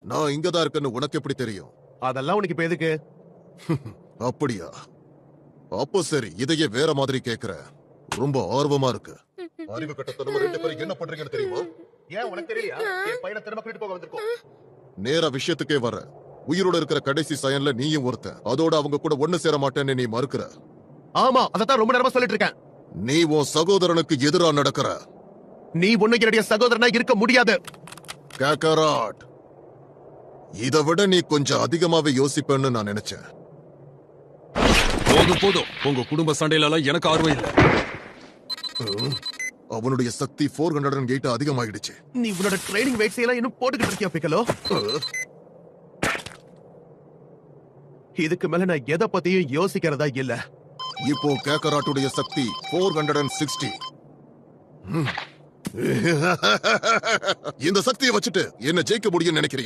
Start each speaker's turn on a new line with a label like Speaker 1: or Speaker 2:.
Speaker 1: நான் இங்கதான் இருக்கேன்னு உனக்கு எப்படி தெரியும்?
Speaker 2: அதெல்லாம் உனக்கு இப்ப எதுக்கு?
Speaker 1: அப்படியா? அப்போ சரி, இதையே வேற மாதிரி கேக்குற. ரொம்ப ஆர்வமா இருக்கு. அறிவு கட்டத்தனமா ரெண்டு பேரும் என்ன பண்றீங்கன்னு தெரியுமா?
Speaker 2: ஏன் உனக்கு தெரியலையா? என் பையனை திரும்ப கூட்டிட்டு போக வந்திருக்கோம்.
Speaker 1: நேரா விஷயத்துக்கே வர. உயிரோட இருக்கிற கடைசி சயன்ல நீயும் ஒருத்தன். அதோட அவங்க கூட ஒண்ணு சேர மாட்டேன்னு நீ மறுக்கிற.
Speaker 2: ஆமா, அதத்தான் ரொம்ப நேரமா சொல்லிட்டு இருக்கேன்.
Speaker 1: நீ உன் சகோதரனுக்கு எதிரா நடக்கிற.
Speaker 2: நீ ஒண்ணு என்னுடைய சகோதரனா இருக்க முடியாது.
Speaker 1: காக்கராட், இதை விட நீ கொஞ்சம் அதிகமாவே யோசிப்பேன்னு நான் நினைச்சேன்.
Speaker 3: போதும் போதும், உங்க குடும்ப சண்டையில எனக்கு ஆர்வம் இல்ல.
Speaker 1: அவனுடைய சக்தி 408 அதிகமாயிடுச்சு.
Speaker 2: நீ உன்னோட ட்ரைனிங் வெயிட்ஸ் எல்லாம் இன்னும் போட்டுக்கிட்டு இருக்கியா பிக்கலோ? இதுக்கு மேல நான் எதை பத்தியும் யோசிக்கிறதா இல்ல.
Speaker 1: இப்போ கேக்கராட்டுடைய சக்தி 460. இந்த சக்தியை வச்சுட்டு என்ன ஜெயிக்க முடியும்னு நினைக்கிறேன்.